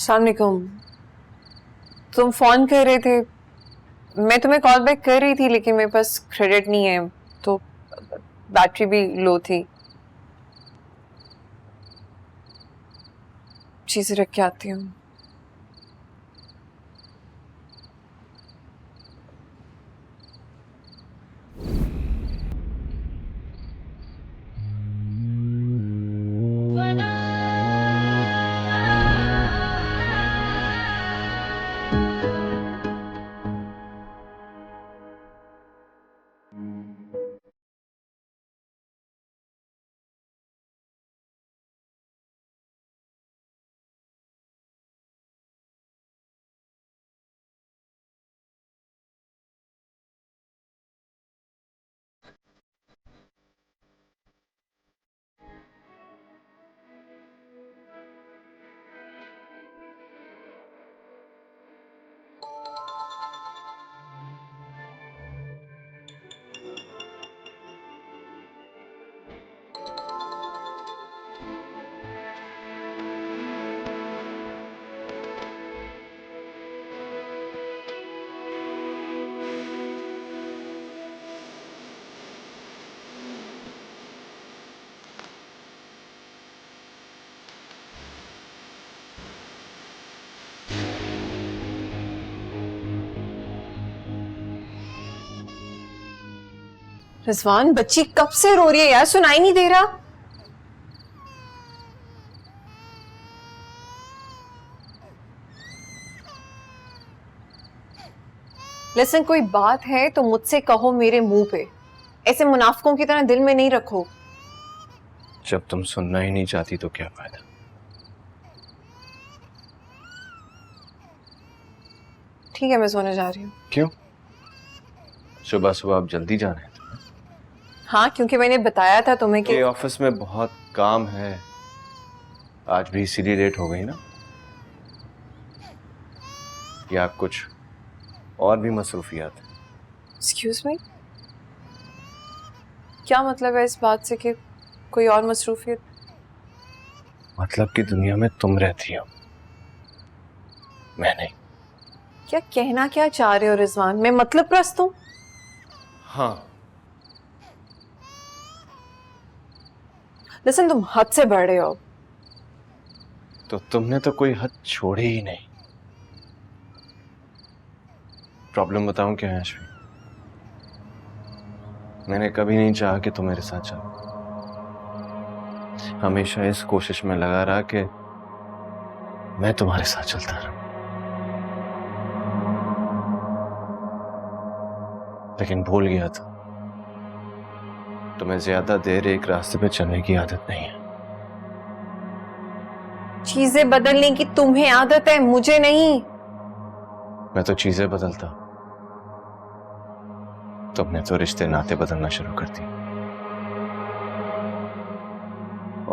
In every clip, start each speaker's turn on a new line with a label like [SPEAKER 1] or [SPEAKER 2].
[SPEAKER 1] अस्सलाम वालेकुम। तुम फोन कर रहे थे, मैं तुम्हें कॉल बैक कर रही थी लेकिन मेरे पास क्रेडिट नहीं है तो बैटरी भी लो थी। चीजें रख के आती हूँ। रिजवान, बच्ची कब से रो रही है यार, सुनाई नहीं दे रहा। लिसन, कोई बात है तो मुझसे कहो मेरे मुंह पे, ऐसे मुनाफिकों की तरह दिल में नहीं रखो।
[SPEAKER 2] जब तुम सुनना ही नहीं चाहती तो क्या फायदा।
[SPEAKER 1] ठीक है, मैं सोने जा रही हूँ।
[SPEAKER 2] क्यों? सुबह सुबह आप जल्दी जाना है तुम्हें?
[SPEAKER 1] हाँ, क्योंकि मैंने बताया था तुम्हें कि
[SPEAKER 2] ऑफिस में बहुत काम है। आज भी इसीलिए लेट हो गई ना? या कुछ और भी मसरूफियात है?
[SPEAKER 1] एक्सक्यूज मी, क्या मतलब है इस बात से कि कोई और मसरूफियत?
[SPEAKER 2] मतलब कि दुनिया में तुम रहती हो, मैं नहीं।
[SPEAKER 1] क्या कहना क्या चाह रहे हो रिजवान? मैं मतलब प्रस्त हूँ?
[SPEAKER 2] हाँ।
[SPEAKER 1] लिसन, तुम हद से बढ़ रहे हो।
[SPEAKER 2] तो तुमने तो कोई हद छोड़ी ही नहीं। प्रॉब्लम बताऊं क्या है अश्विनी? मैंने कभी नहीं चाहा कि तुम मेरे साथ चलो। हमेशा इस कोशिश में लगा रहा कि मैं तुम्हारे साथ चलता रहूं, लेकिन भूल गया था तुम्हें ज्यादा देर एक रास्ते पे चलने की आदत नहीं है।
[SPEAKER 1] चीजें बदलने की तुम्हें आदत है, मुझे नहीं।
[SPEAKER 2] मैं तो चीजें बदलता, तुमने तो रिश्ते नाते बदलना शुरू कर दिए।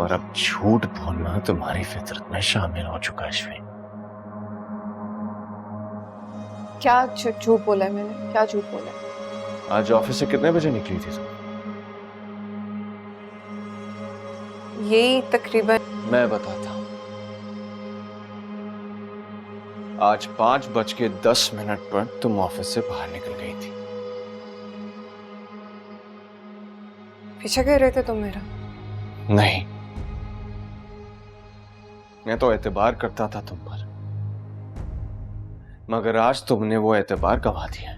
[SPEAKER 2] और अब झूठ बोलना तुम्हारी फितरत में शामिल हो चुका है अश्विनी।
[SPEAKER 1] क्या झूठ बोला है मैंने? क्या झूठ बोला है?
[SPEAKER 2] आज ऑफिस से कितने बजे निकली थी तुम?
[SPEAKER 1] यही तकरीबन।
[SPEAKER 2] मैं बताता हूं। आज 5:10 पर तुम ऑफिस से बाहर निकल गई थी।
[SPEAKER 1] पीछे कर रहे थे तुम मेरा?
[SPEAKER 2] नहीं, मैं तो एतबार करता था तुम पर, मगर आज तुमने वो एतबार गंवा दिया है।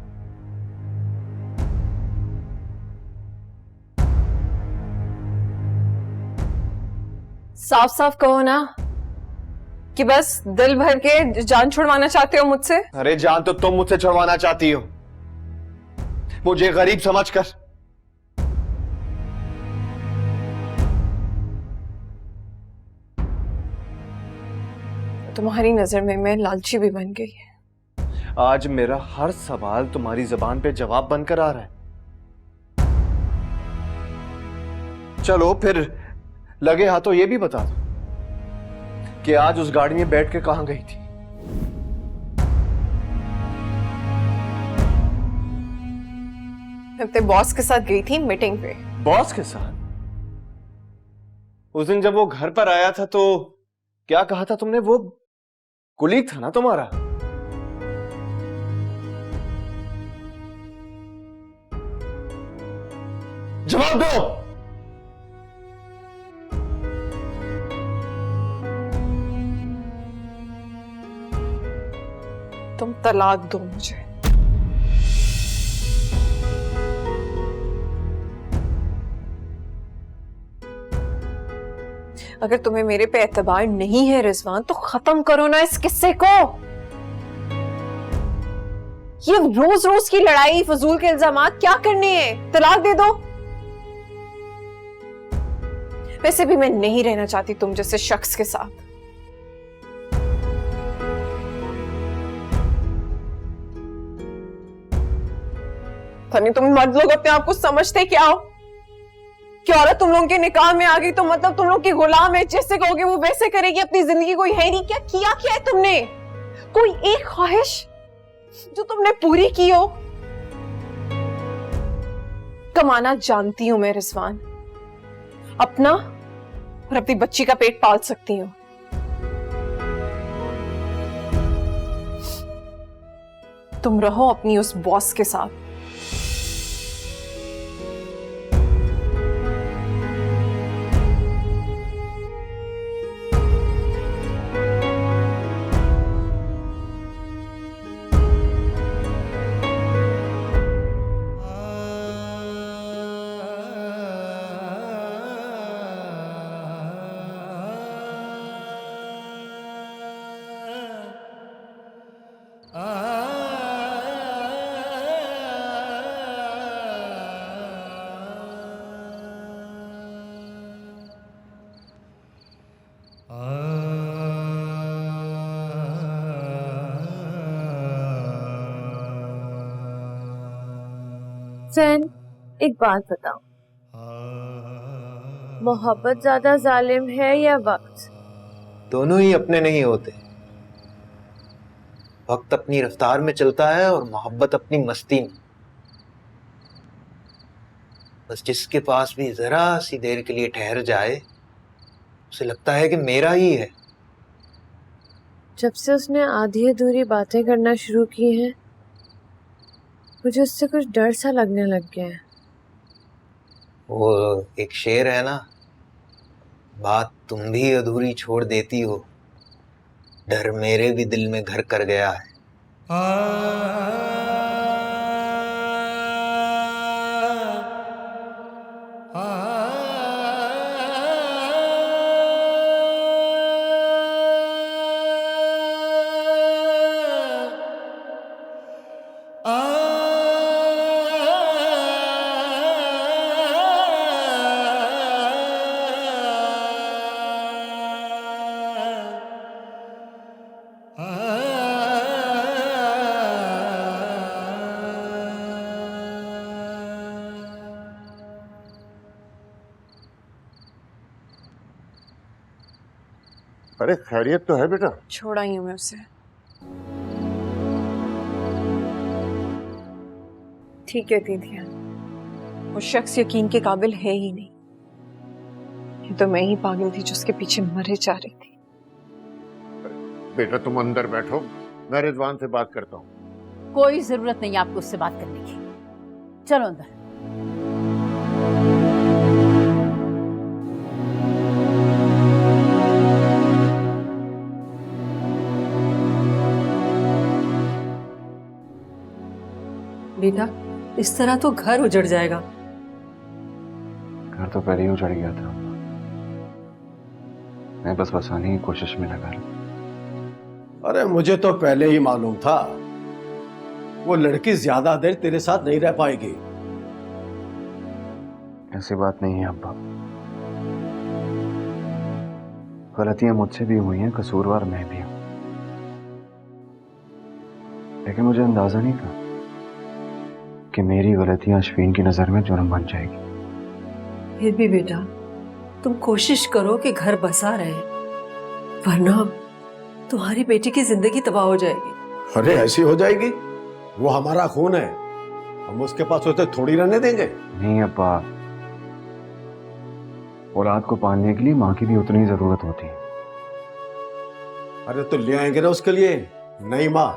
[SPEAKER 1] साफ साफ कहो ना कि बस दिल भर के जान छुड़वाना चाहते हो मुझसे।
[SPEAKER 2] अरे जान तो तुम मुझसे छुड़वाना चाहती हो, मुझे गरीब समझकर।
[SPEAKER 1] तुम्हारी नजर में मैं लालची भी बन गई।
[SPEAKER 2] आज मेरा हर सवाल तुम्हारी जबान पे जवाब बनकर आ रहा है। चलो फिर लगे हाथों ये भी बता दो कि आज उस गाड़ी में बैठ के कहां गई थी?
[SPEAKER 1] मैं अपने बॉस के साथ गई थी मीटिंग पे।
[SPEAKER 2] बॉस के साथ? उस दिन जब वो घर पर आया था तो क्या कहा था तुमने? वो कुलीग था ना तुम्हारा। जवाब दो।
[SPEAKER 1] तुम तलाक दो मुझे। अगर तुम्हें मेरे पे एतबार नहीं है रिजवान, तो खत्म करो ना इस किस्से को। ये रोज रोज की लड़ाई, फजूल के इल्जामात क्या करने हैं? तलाक दे दो। वैसे भी मैं नहीं रहना चाहती तुम जैसे शख्स के साथ। नहीं, तुम मर्द लोग अपने आप को समझते क्या हो? कि औरत तुम लोगों के निकाह में आ गई तो मतलब तुम लोग की गुलाम है, जैसे कहोगे वो वैसे करेगी, अपनी जिंदगी कोई है नहीं। क्या है तुमने? कोई एक ख्वाहिश जो तुमने पूरी की हो? कमाना जानती हूं मैं रिजवान, अपना और अपनी बच्ची का पेट पाल सकती हूँ। तुम रहो अपनी उस बॉस के साथ।
[SPEAKER 3] फैन, एक बात बताओ, मोहब्बत ज्यादा जालिम है या वक्त?
[SPEAKER 4] दोनों ही अपने नहीं होते। वक्त अपनी रफ्तार में चलता है और मोहब्बत अपनी मस्ती में। बस जिसके पास भी जरा सी देर के लिए ठहर जाए, उसे लगता है कि मेरा ही है।
[SPEAKER 3] जब से उसने आधी अधूरी बातें करना शुरू की हैं, मुझे उससे कुछ डर सा लगने लग गया है।
[SPEAKER 4] वो एक शेर है ना, बात तुम भी अधूरी छोड़ देती हो, डर मेरे भी दिल में घर कर गया है।
[SPEAKER 5] अरे खैरियत तो है बेटा?
[SPEAKER 1] छोड़ा ही हूं मैं उसे। ठीक है दीदी, वो शख्स यकीन के काबिल है ही नहीं। ये तो मैं ही पागल थी जो उसके पीछे मरे जा रही थी।
[SPEAKER 5] बेटा तुम अंदर बैठो, मैं रिजवान से बात करता हूँ।
[SPEAKER 6] कोई जरूरत नहीं आपको उससे बात करने की, चलो अंदर।
[SPEAKER 7] बेटा, इस तरह तो घर उजड़ जाएगा।
[SPEAKER 8] घर तो पहले ही उजड़ गया था। मैं बस बसाने की कोशिश में लगा रहा।
[SPEAKER 2] अरे मुझे तो पहले ही मालूम था, वो लड़की ज्यादा देर तेरे साथ नहीं रह पाएगी।
[SPEAKER 8] ऐसी बात नहीं है अब्बा, गलतियां मुझसे भी हुई हैं, कसूरवार मैं भी हूं। लेकिन मुझे अंदाजा नहीं था कि मेरी गलतियां अश्विन की नजर में जुर्म बन जाएगी।
[SPEAKER 7] फिर भी बेटा, तुम कोशिश करो कि घर बसा रहे, वरना तुम्हारी बेटी की जिंदगी तबाह हो जाएगी।
[SPEAKER 2] अरे ऐसी हो जाएगी? वो हमारा खून है, हम उसके पास होते थोड़ी रहने देंगे।
[SPEAKER 8] नहीं अब्बा, औलाद को पालने के लिए माँ की भी उतनी जरूरत होती है।
[SPEAKER 5] अरे तो ले आएंगे ना उसके लिए नई माँ।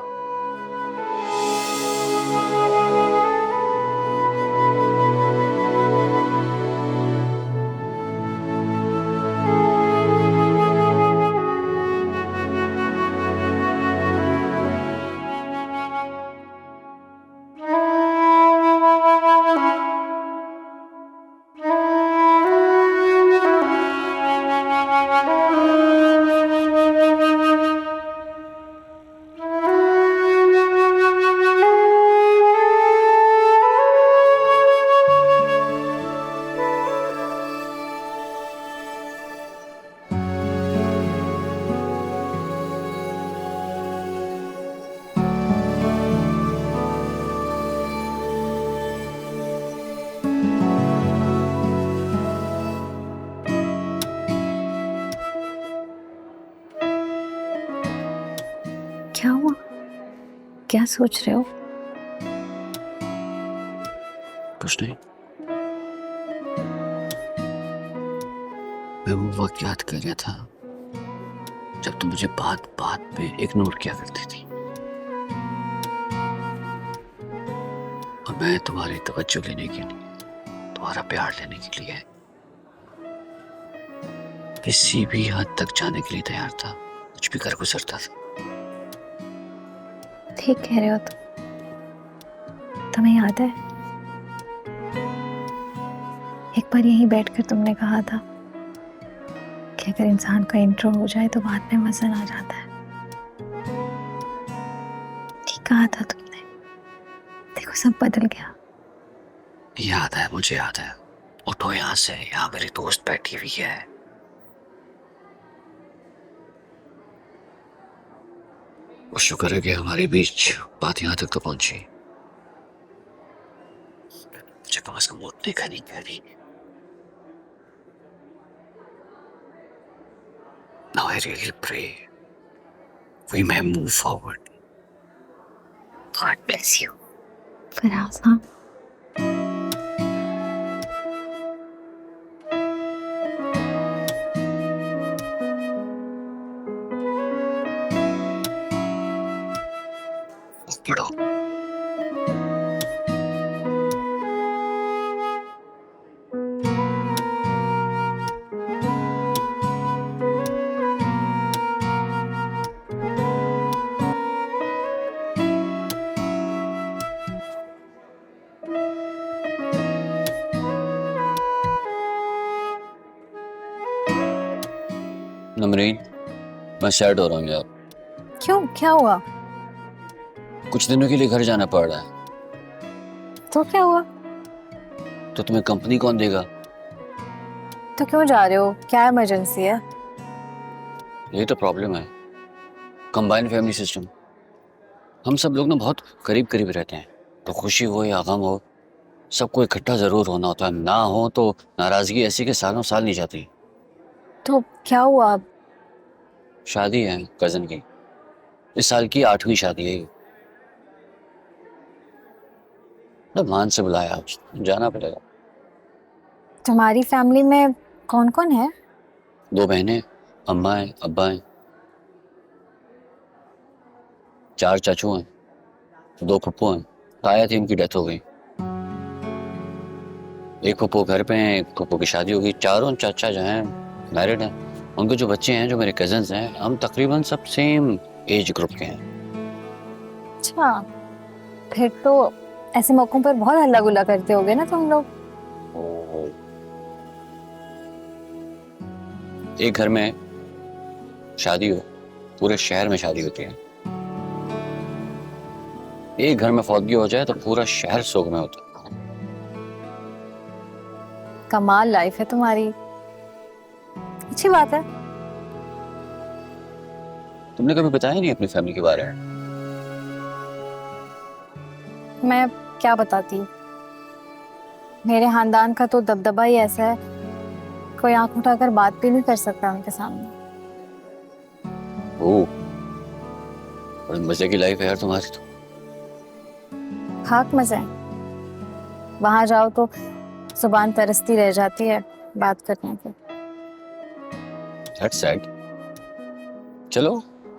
[SPEAKER 9] क्या हुआ? क्या सोच रहे हो?
[SPEAKER 10] कुछ नहीं। मैं वो वक्त याद कर रहा था जब तुम मुझे बात बात पे इग्नोर किया करती थी और मैं तुम्हारी तवज्जो लेने के लिए, तुम्हारा प्यार लेने के लिए किसी भी हद तक जाने के लिए तैयार था, कुछ भी कर गुजरता था।
[SPEAKER 9] ठीक कह रहे हो तुम्हें याद है एक बार यहीं बैठकर तुमने कहा था कि अगर इंसान का इंट्रो हो जाए तो बाद में मजा आ जाता है। ठीक कहा था तुमने। देखो सब बदल गया।
[SPEAKER 10] याद है, मुझे याद है। उठो यहाँ से, यहाँ मेरी दोस्त बैठी हुई है। वो शुक्र है कि हमारे बीच बात यहाँ तक तो पहुंची। मुझे कम से कम उठने का नहीं कह रही। Now I really pray we may move forward.
[SPEAKER 9] God bless you. Faraz हाँ
[SPEAKER 10] पढ़ो। नमरीन, मैं सैड हो रहा हूँ यार।
[SPEAKER 9] क्यों? क्या हुआ?
[SPEAKER 10] कुछ दिनों के लिए घर जाना पड़ रहा है।
[SPEAKER 9] तो क्या हुआ?
[SPEAKER 10] तो तुम्हें कंपनी कौन देगा?
[SPEAKER 9] तो क्यों जा रहे हो? क्या इमरजेंसी है?
[SPEAKER 10] यही तो प्रॉब्लम है, कंबाइंड फैमिली सिस्टम। हम सब लोग ना बहुत करीब करीब रहते हैं, तो खुशी हो या गम हो सबको इकट्ठा जरूर होना होता है। ना हो तो नाराजगी ऐसी के सालों साल नहीं जाती।
[SPEAKER 9] तो क्या हुआ?
[SPEAKER 10] शादी है कजन की, इस साल की 8वीं शादी है। मान से बुलाया, जाना पड़ेगा।
[SPEAKER 9] तुम्हारी फैमिली में कौन कौन है?
[SPEAKER 10] 2 बहनें, अम्मा है, अब्बा है, 4 चाचू हैं, 2 फुप्पो हैं। ताया थी, उनकी डेथ हो गई। एक फुप्पो घर पे हैं, एक फुप्पो की शादी हो गई। चारों चाचा जो हैं मैरिड हैं। उनके जो बच्चे हैं, जो मेरे कजन्स हैं, हम तकरीबन सब सेम एज ग्रुप के हैं।
[SPEAKER 9] अच्छा, फिर तो ऐसे मौकों पर बहुत हल्ला गुल्ला करते होगे ना तुम लोग।
[SPEAKER 10] एक घर में शादी हो, पूरे शहर में शादी होती है। एक घर में फौतगी हो जाए तो पूरा शहर शोक में होता है।
[SPEAKER 9] कमाल लाइफ है तुम्हारी, अच्छी बात है।
[SPEAKER 10] तुमने कभी बताया नहीं अपनी फैमिली के बारे में?
[SPEAKER 9] मैं क्या बताती, मेरे खानदान का तो दबदबा ही ऐसा है, कोई आंख उठाकर बात भी नहीं कर सकता उनके सामने।
[SPEAKER 10] ओह, बड़ी मजे की लाइफ है यार तुम्हारी तो।
[SPEAKER 9] खाक मजे हैं, वहां जाओ तो जुबान तरसती रह जाती है बात करने को।
[SPEAKER 10] That's sad. चलो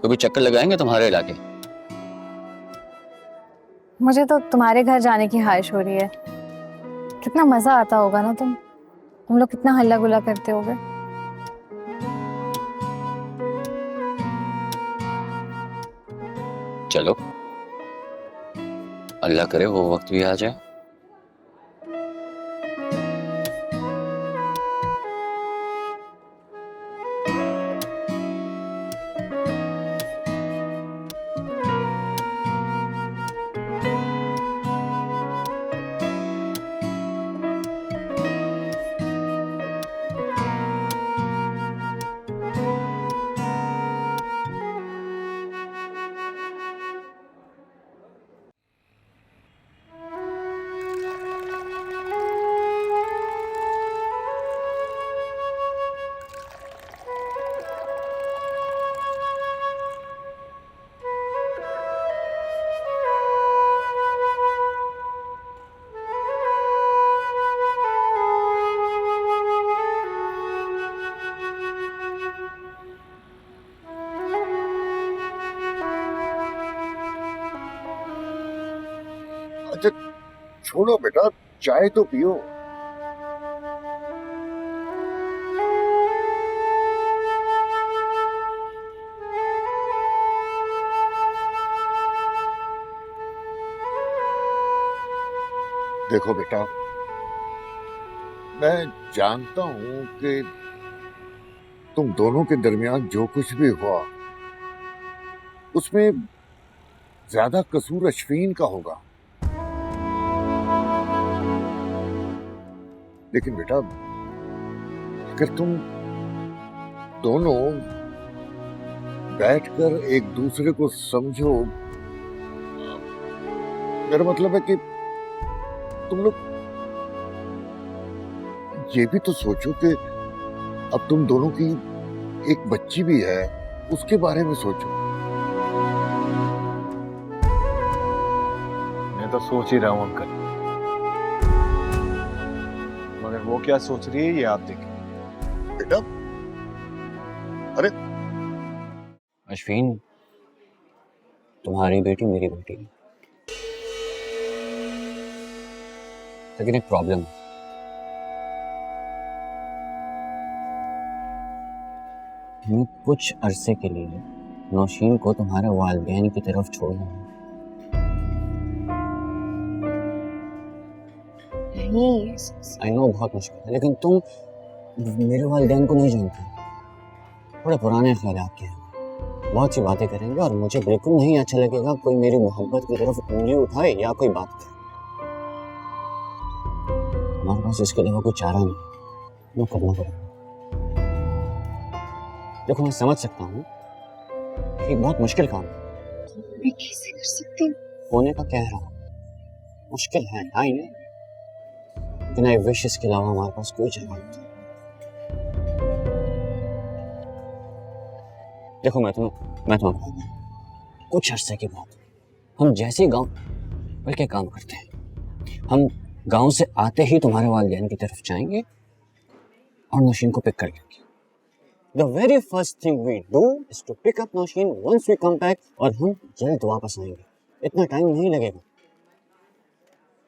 [SPEAKER 10] कभी चक्कर लगाएंगे तुम्हारे इलाके?
[SPEAKER 9] मुझे तो तुम्हारे घर जाने की ख्वाहिश हो रही है। कितना मजा आता होगा ना, तुम लोग कितना हल्ला गुल्ला करते होगे।
[SPEAKER 10] चलो, अल्लाह करे वो वक्त भी आ जाए।
[SPEAKER 5] अच्छा छोड़ो बेटा, चाय तो पियो। देखो बेटा, मैं जानता हूं कि तुम दोनों के दरमियान जो कुछ भी हुआ उसमें ज्यादा कसूर अश्विन का होगा। लेकिन बेटा, अगर तुम दोनों बैठकर एक दूसरे को समझो, मेरा मतलब है कि तुम लोग ये भी तो सोचो कि अब तुम दोनों की एक बच्ची भी है, उसके बारे में सोचो।
[SPEAKER 8] मैं तो सोच ही रहा हूँ अंकल, मगर वो क्या सोच रही है ये आप देखिए।
[SPEAKER 5] बेटा, अरे
[SPEAKER 10] अश्विन, तुम्हारी बेटी मेरी बेटी है, लेकिन एक प्रॉब्लम है। हमें कुछ अरसे के लिए नौशीन को तुम्हारे वालिदैन की तरफ छोड़ना है। आई नो बहुत मुश्किल है, लेकिन तुम मेरे वालिदैन को नहीं जानते। थोड़े पुराने ख्यालात के हैं, बहुत सी बातें करेंगे और मुझे बिल्कुल नहीं अच्छा लगेगा कोई मेरी मोहब्बत की तरफ उंगली उठाए या कोई बात करे। हमारे पास इसके अलावा कोई चारा नहीं, वो करना पड़ेगा। देखो, मैं समझ सकता हूँ कि एक बहुत मुश्किल काम है,
[SPEAKER 1] मैं कैसे कर सकती हूँ?
[SPEAKER 10] होने का कह रहा हूँ, मुश्किल है, आई नहीं, लेकिन आई विश इसके अलावा हमारे पास कोई जगह नहीं। देखो, मैं तुम्हें बताता हूँ, कुछ अरसे के बाद हम जैसे गांव बल्कि काम करते हैं, हम गांव से आते ही तुम्हारे वालिदैन की तरफ जाएंगे और नौशीन को पिक कर लेंगे। The very first thing we do is to pick up Nausheen once we come back, और हम जल्द वापस आएंगे। इतना टाइम नहीं लगेगा,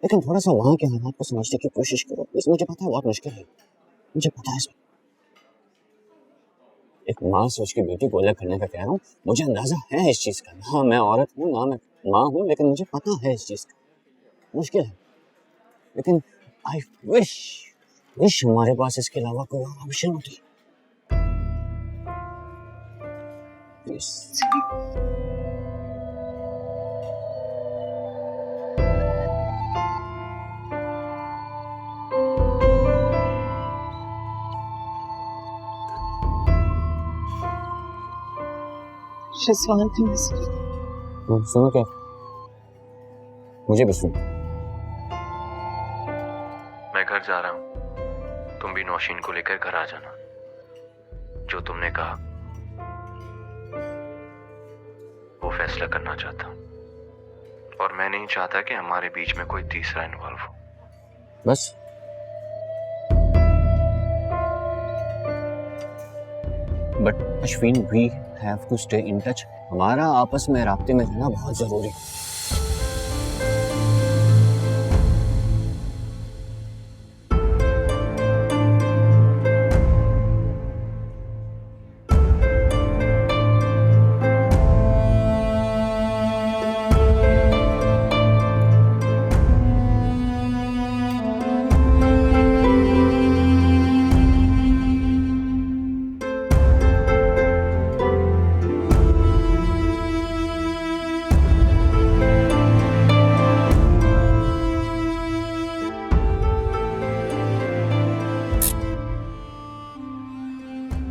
[SPEAKER 10] लेकिन थोड़ा सा वहाँ के हालात को समझने की कोशिश करो प्लीज। मुझे पता है बहुत मुश्किल है, मुझे पता है। एक माँ से उसकी बेटी को अलग करने का कह रहा हूँ, मुझे अंदाजा है इस चीज़ का। हाँ, मैं औरत हूँ ना, मैं माँ हूँ, लेकिन मुझे पता है इस चीज़ का। मुश्किल है, लेकिन आई विश हमारे पास इसके अलावा कोई और ऑप्शन होती। Yes. सुनो क्या, मुझे भी सुनो।
[SPEAKER 8] मैं घर जा रहा हूँ, तुम भी नौशीन को लेकर घर आ जाना। जो तुमने कहा वो फैसला करना चाहता हूँ, और मैं नहीं चाहता कि हमारे बीच में कोई तीसरा इन्वॉल्व हो।
[SPEAKER 10] बस but Ashwin, we have to stay in touch हमारा आपस में राब्ते में रहना बहुत जरूरी है।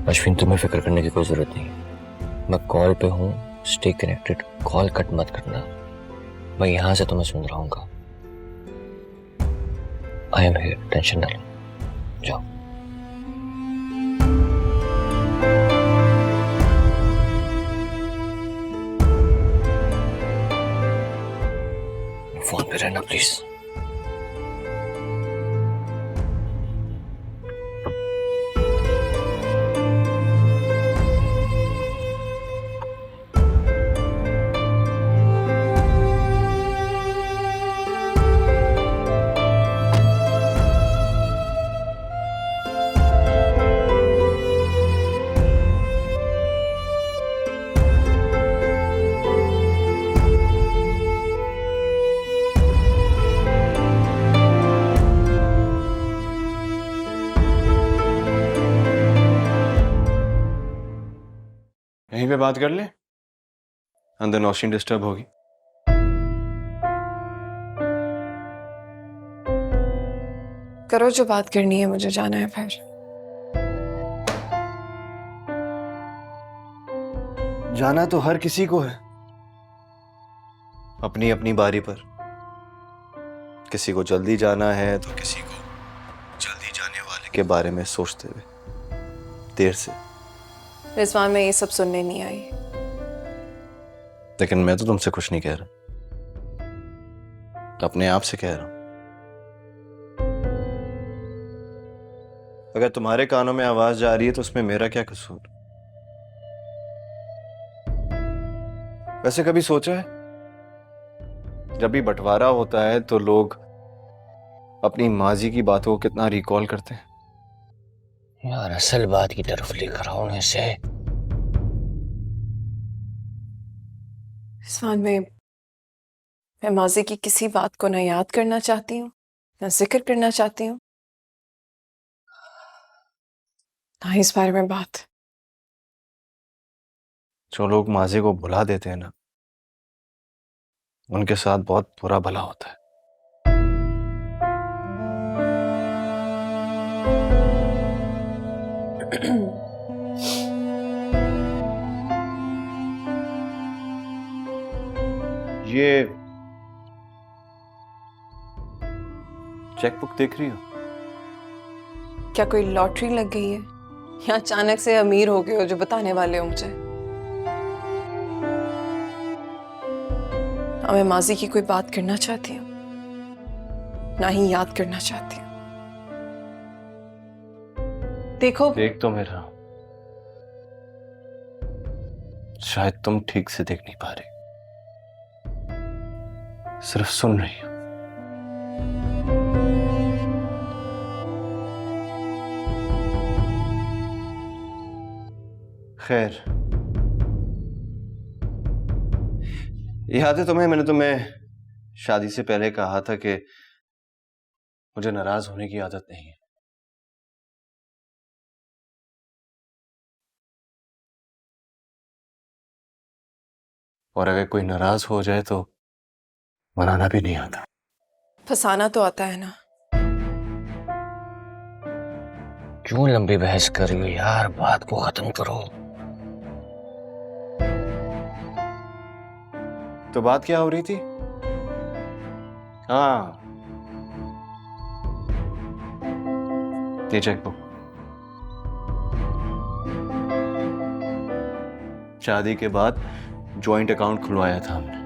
[SPEAKER 10] अश्विन, तुम्हें फिक्र करने की कोई जरूरत नहीं। मैं कॉल पे हूँ, स्टे कनेक्टेड, कॉल कट मत करना। मैं यहां से तुम्हें सुन रहा हूँ। आई एम हियर, टेंशन ना लो, जाओ। फोन पे रहना प्लीज।
[SPEAKER 2] यहीं पे बात कर ले, अंदर नौशीन डिस्टर्ब होगी।
[SPEAKER 1] करो जो बात करनी है, मुझे जाना है फिर।
[SPEAKER 2] जाना तो हर किसी को है, अपनी अपनी बारी पर। किसी को जल्दी जाना है तो किसी को जल्दी जाने वाले के बारे में सोचते हुए देर से।
[SPEAKER 1] रिजवान, में ये सब सुनने नहीं आई।
[SPEAKER 2] लेकिन मैं तो तुमसे कुछ नहीं कह रहा, अपने आप से कह रहा हूं। अगर तुम्हारे कानों में आवाज जा रही है तो उसमें मेरा क्या कसूर? वैसे कभी सोचा है, जब भी बंटवारा होता है तो लोग अपनी माजी की बातों को कितना रिकॉल करते हैं?
[SPEAKER 10] यार असल बात की तरफ लेकर आओ ना इसे।
[SPEAKER 1] रिजवान, मैं माजी की किसी बात को ना याद करना चाहती हूँ, ना जिक्र करना चाहती हूँ, ना इस बारे में बात।
[SPEAKER 2] जो लोग माजी को भुला देते हैं ना, उनके साथ बहुत बुरा भला होता है। ये चेकबुक देख रही हो?
[SPEAKER 1] क्या कोई लॉटरी लग गई है या अचानक से अमीर हो गए हो जो बताने वाले हो मुझे? ना मैं माजी की कोई बात करना चाहती हूँ, ना ही याद करना चाहती हूँ। देखो,
[SPEAKER 2] देख तो मेरा, शायद तुम ठीक से देख नहीं पा रही, सिर्फ सुन रही हो। खैर, याद है तुम्हें, मैंने तुम्हें शादी से पहले कहा था कि मुझे नाराज होने की आदत नहीं है। और अगर कोई नाराज हो जाए तो मनाना भी नहीं आता।
[SPEAKER 1] फंसाना तो आता है ना।
[SPEAKER 10] क्यों लंबी बहस कर रही हो यार, बात को खत्म करो।
[SPEAKER 2] तो बात क्या हो रही थी? हाँ, ये चेकबुक। शादी के बाद जॉइंट अकाउंट खुलवाया था हमने।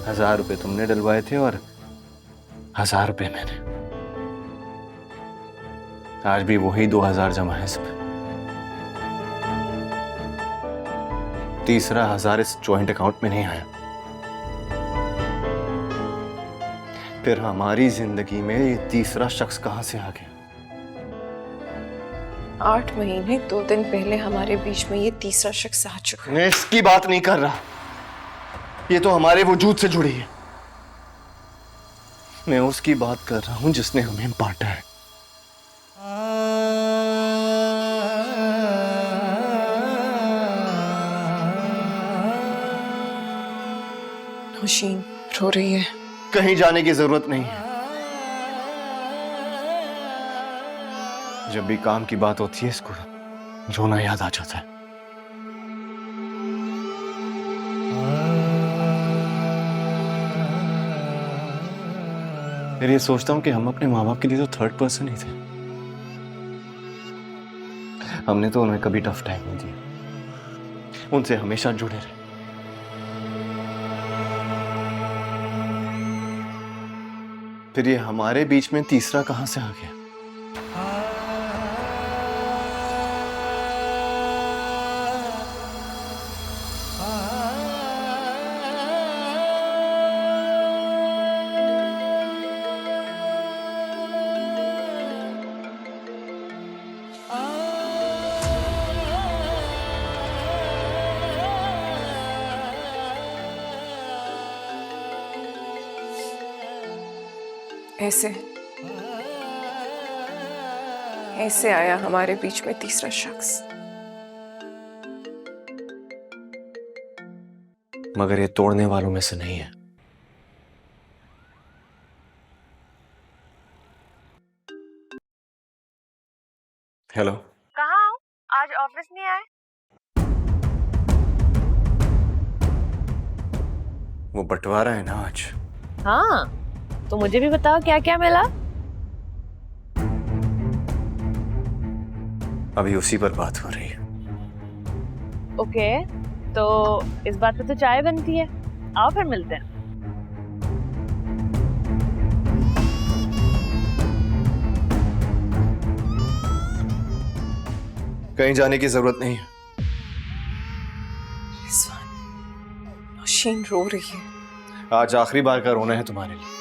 [SPEAKER 2] ₹1000 तुमने डलवाए थे और 1000 रुपए मैंने। आज भी वही 2000 जमा है इसमें। तीसरा 1000 इस जॉइंट अकाउंट में नहीं आया। फिर हमारी जिंदगी में ये तीसरा शख्स कहां से आ गया?
[SPEAKER 1] 8 महीने 2 दिन पहले हमारे बीच में ये तीसरा शख्स आ चुका है।
[SPEAKER 2] मैं इसकी बात नहीं कर रहा, ये तो हमारे वजूद से जुड़ी है। मैं उसकी बात कर रहा हूं जिसने हमें बांटा है।
[SPEAKER 1] नौशीन रो रही है।
[SPEAKER 2] कहीं जाने की जरूरत नहीं है। जब भी काम की बात होती है इसको रोना याद आ जाता है। फिर ये सोचता हूं कि हम अपने माँ बाप के लिए तो थर्ड पर्सन ही थे। हमने तो उन्हें कभी टफ टाइम नहीं दिया, उनसे हमेशा जुड़े रहे। फिर ये हमारे बीच में तीसरा कहां से आ गया?
[SPEAKER 1] ऐसे आया हमारे बीच में तीसरा शख्स।
[SPEAKER 2] मगर ये तोड़ने वालों में से नहीं है। हेलो,
[SPEAKER 3] कहाँ हो? आज ऑफिस नहीं आए?
[SPEAKER 2] वो बंटवारा है ना आज।
[SPEAKER 3] हाँ, तो मुझे भी बताओ क्या क्या मिला।
[SPEAKER 2] अभी उसी पर बात हो रही है।
[SPEAKER 3] ओके, तो इस बात पे तो चाय बनती है। आओ फिर मिलते हैं।
[SPEAKER 2] कहीं जाने की जरूरत नहीं है।
[SPEAKER 1] नौशीन रो रही है।
[SPEAKER 2] आज आखिरी बार का रोना है तुम्हारे लिए।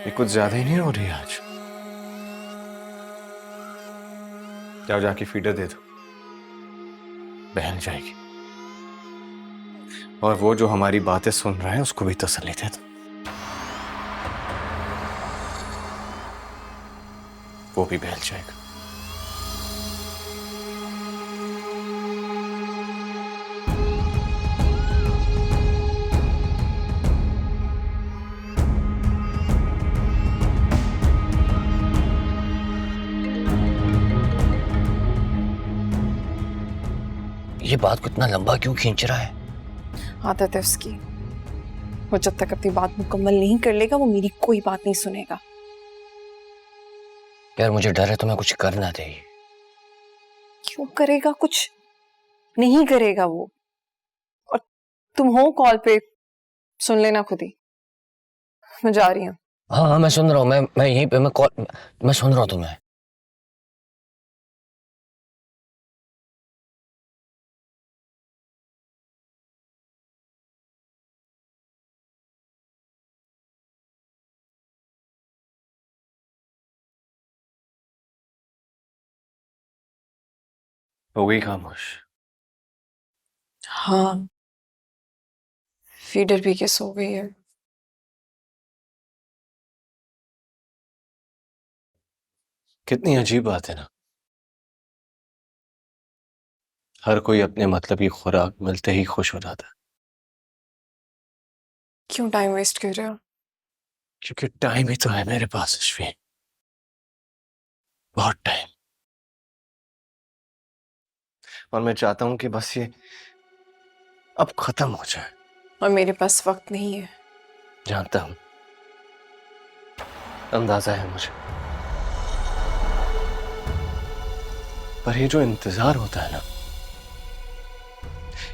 [SPEAKER 2] ये कुछ ज्यादा ही नहीं रो रही आज। जाओ जाके फीडर दे दो, बहन जाएगी। और वो जो हमारी बातें सुन रहा है उसको भी तसल्ली दे दो, वो भी बहल जाएगा।
[SPEAKER 10] ये बात को इतना लंबा क्यों खींच रहा है?
[SPEAKER 1] आदत है उसकी। वो जब तक अपनी बात मुकम्मल नहीं कर लेगा वो मेरी कोई बात नहीं सुनेगा।
[SPEAKER 10] यार मुझे डर है तुम्हें कुछ कर ना दे।
[SPEAKER 1] क्यों करेगा? कुछ नहीं करेगा वो। और तुम हो कॉल पे, सुन लेना खुद ही। मैं जा रही हूँ।
[SPEAKER 10] हाँ हाँ मैं सुन रहा हूँ। मैं यहीं पे मैं सुन रहा हूँ तुम्हें।
[SPEAKER 2] हो गई खामोश?
[SPEAKER 1] हाँ, फीडर भी के सो गई है।
[SPEAKER 2] कितनी अजीब बात है ना, हर कोई अपने मतलब की खुराक मिलते ही खुश हो जाता है।
[SPEAKER 1] क्यों टाइम वेस्ट कर रहे हो?
[SPEAKER 2] क्योंकि टाइम ही तो है मेरे पास अश्विन, बहुत टाइम। और मैं चाहता हूं कि बस ये अब खत्म हो जाए।
[SPEAKER 1] और मेरे पास वक्त नहीं है।
[SPEAKER 2] जानता हूं, अंदाजा है मुझे, पर ये जो इंतजार होता है ना,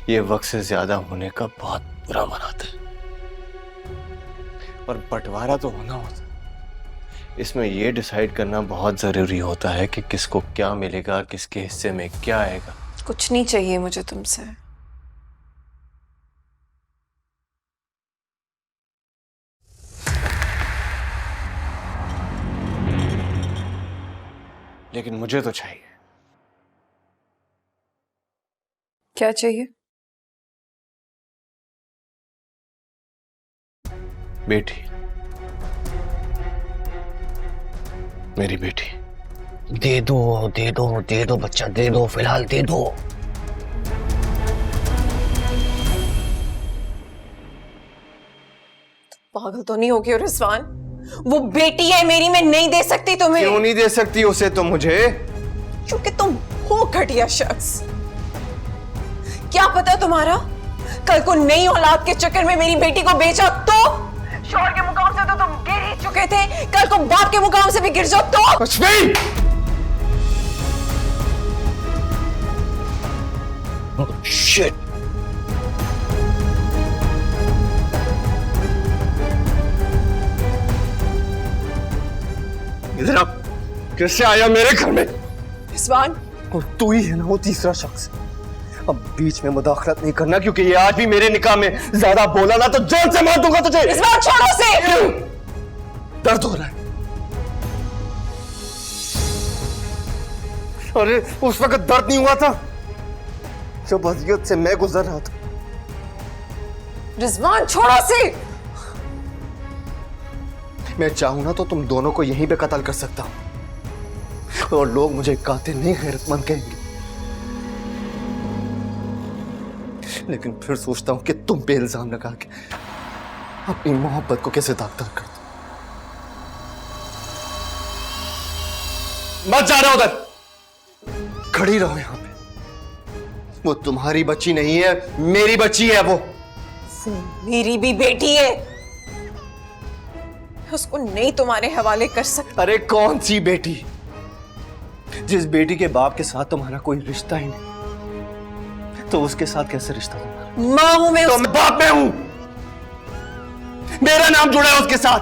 [SPEAKER 2] ये वक्त से ज्यादा होने का बहुत बुरा मनाता है। और बंटवारा तो होना होता है, इसमें ये डिसाइड करना बहुत जरूरी होता है कि किसको क्या मिलेगा, किसके हिस्से में क्या आएगा।
[SPEAKER 1] कुछ नहीं चाहिए मुझे तुमसे।
[SPEAKER 2] लेकिन मुझे तो चाहिए।
[SPEAKER 1] क्या चाहिए?
[SPEAKER 2] बेटी, मेरी बेटी।
[SPEAKER 10] दे दो दे दो दे दो बच्चा, दे दो, फिलहाल दे दो।
[SPEAKER 1] पागल तो नहीं हो गए रिजवान? वो बेटी है मेरी, मैं नहीं दे सकती तुम्हें।
[SPEAKER 2] क्यों नहीं दे सकती उसे तुम मुझे?
[SPEAKER 1] क्योंकि तुम हो घटिया शख्स। क्या पता तुम्हारा कल को नई औलाद के चक्कर में मेरी बेटी को बेचा तो? शौहर के मुकाम से तो तुम गिर ही चुके थे, कल को बाप के मुकाम से भी गिर जाओ तो?
[SPEAKER 2] अश्विन!
[SPEAKER 10] शिट!
[SPEAKER 2] इधर आप कैसे आया मेरे घर में?
[SPEAKER 1] रिजवान,
[SPEAKER 2] और तू ही है ना वो तीसरा शख्स। अब बीच में मुदाखलत नहीं करना, क्योंकि ये आज भी मेरे निकाह में ज्यादा बोला ना तो जान से मार दूंगा तुझे।
[SPEAKER 1] रिजवान छोड़ो उसे।
[SPEAKER 2] क्यों? दर्द हो रहा है। अरे उस वक्त दर्द नहीं हुआ था जब अजियत से मैं गुजर रहा था।
[SPEAKER 1] रिजवान छोड़ो उसे।
[SPEAKER 2] मैं चाहूं ना तो तुम दोनों को यहीं पे कत्ल कर सकता हूं और लोग मुझे कातिल नहीं गैरतमंद कहेंगे। लेकिन फिर सोचता हूं कि तुम पे इल्जाम लगा के अपनी मोहब्बत को कैसे दागदार कर दो। मत जाना उधर, खड़ी रहो यहां पे। वो तुम्हारी बच्ची नहीं है, मेरी बच्ची है वो।
[SPEAKER 1] मेरी भी बेटी है, उसको नहीं तुम्हारे हवाले कर सकता।
[SPEAKER 2] अरे कौन सी बेटी? जिस बेटी के बाप के साथ तुम्हारा कोई रिश्ता ही नहीं, तो उसके साथ कैसे रिश्ता तुम्हारा?
[SPEAKER 1] माँ हूं मैं,
[SPEAKER 2] तो मैं बाप में हूं, मेरा नाम जुड़ा है उसके साथ,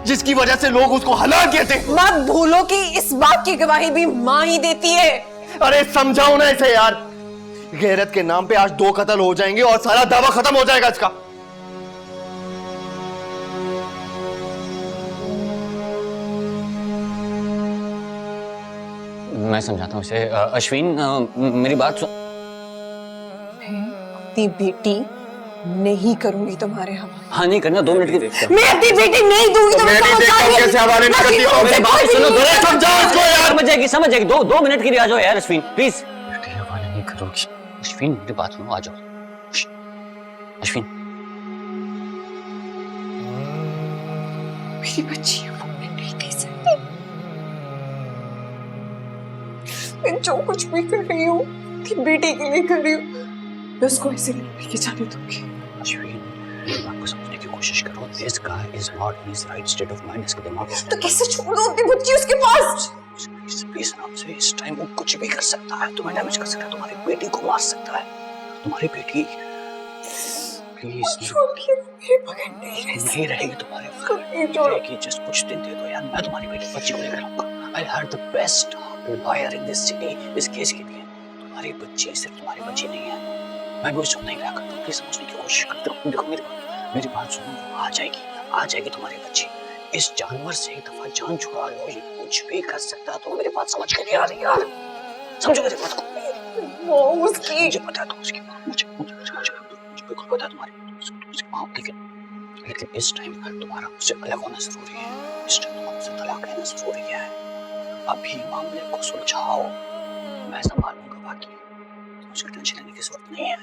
[SPEAKER 2] जिसकी वजह से लोग उसको हलाल कहते हैं।
[SPEAKER 1] मत भूलो कि इस बात की गवाही भी माँ ही देती है।
[SPEAKER 2] अरे समझाओ ना इसे यार। गैरत के नाम पे आज 2 कत्ल हो जाएंगे और सारा दावा खत्म हो जाएगा इसका।
[SPEAKER 10] मैं समझाता हूँ इसे। अश्विन, मेरी बात सुन।
[SPEAKER 1] अपनी बेटी नहीं करूंगी तुम्हारे हवाले।
[SPEAKER 10] हाँ नहीं करना, 2 मिनट की देखता हूँ।
[SPEAKER 1] मैं अपनी बेटी नहीं दूंगी
[SPEAKER 2] तो मैं भी देखता हूँ कैसे हवाले नहीं करती हो।
[SPEAKER 10] मेरी बात सुनो,
[SPEAKER 2] समझाओ इसको यार।
[SPEAKER 10] समझ जाएगी। 2 मिनट के लिए आ जाओ यार अश्विन, प्लीज। बेटी हवाले नहीं करोगी। अश्विन मेरी बात सुनो, आ जाओ। अश्विन,
[SPEAKER 1] मेरी बच्ची है वो, मैं नहीं दे सकती। मैं जो कुछ भी कर रही हूँ अपनी बेटी के लिए कर रही हूँ, मैं उसको ऐसे नहीं लेके जाने दूंगी।
[SPEAKER 10] अश्विन मेरी बात को समझने की कोशिश करो। This guy is not in his right state of mind. इसका दिमाग
[SPEAKER 1] तो कैसे छोड़ दो अपनी बच्ची उसके पास?
[SPEAKER 10] प्लीज नाम से इस टाइम वो कुछ भी कर सकता है, तुम्हें डैमेज कर सकता है, तुम्हारी बेटी को मार सकता है। तुम्हारी बेटी प्लीज
[SPEAKER 1] मेरे बगैर
[SPEAKER 10] नहीं रहेगी, तुम्हारे बगैर रहेगी। जस्ट कुछ दिन दे दो यार, मैं तुम्हारी बेटी बच्ची को लेकर आऊंगा। I hired the best lawyer in this city इस केस के लिए। तुम्हारी बच्ची सिर्फ तुम्हारी बच्ची नहीं है, मैं भी उसे नहीं रहा करता हूँ। प्लीज समझने की कोशिश करते हो। देखो मेरी बात सुनो, वो आ जाएगी तुम्हारी बच्ची। इस जानवर से एक दफा जान छुड़ा लो, ये कुछ भी कर सकता है। तो मेरी बात समझ के नहीं आ रही यार, समझो मेरी बात को।
[SPEAKER 1] वो उसकी,
[SPEAKER 10] मुझे पता है उसकी माँ, मुझे बिल्कुल पता है तुम्हारी उसकी माँ। लेकिन इस टाइम तुम्हारा उससे अलग होना जरूरी है। इस टाइम तुम्हारा उससे तलाक लेना जरूरी है। अभी मामले को सुलझाओ, मैं संभालूंगा बाकी। मुझे टेंशन लेने की जरूरत नहीं है।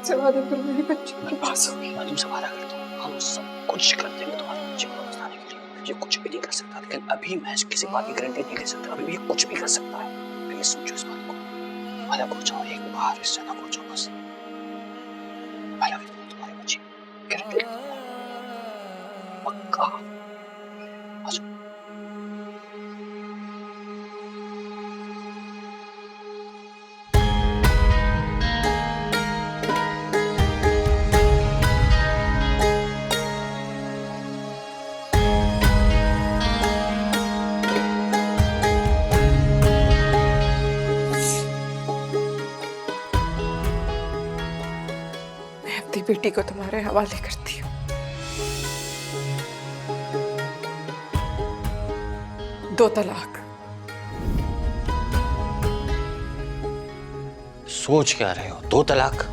[SPEAKER 1] सवाल तो मेरी बच्ची के पास होगी।
[SPEAKER 10] मैं तुमसे वादा करता हूँ, हम सब कुछ कर देंगे तुम्हारी बच्ची को बचाने के लिए। ये कुछ भी नहीं कर सकता, लेकिन अभी मैं किसी बात की गारंटी नहीं ले सकता। अभी ये कुछ भी कर सकता है। प्लीज समझो इस बात को। अलग हो जाओ, एक बार इससे अलग हो जाओ बस। I love you, तुम्हारी बच्ची, गारंटी पक्का।
[SPEAKER 1] अपनी बेटी को तुम्हारे हवाले करती हूँ। 2 तलाक।
[SPEAKER 10] सोच क्या रहे हो? 2 तलाक?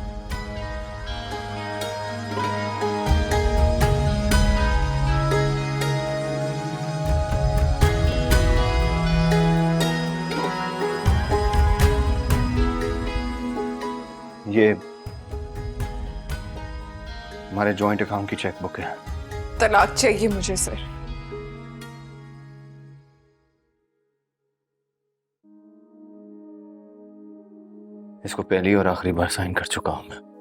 [SPEAKER 2] ये हमारे जॉइंट अकाउंट की चेकबुक है।
[SPEAKER 1] तलाक चाहिए मुझे सर।
[SPEAKER 2] इसको पहली और आखिरी बार साइन कर चुका हूं मैं।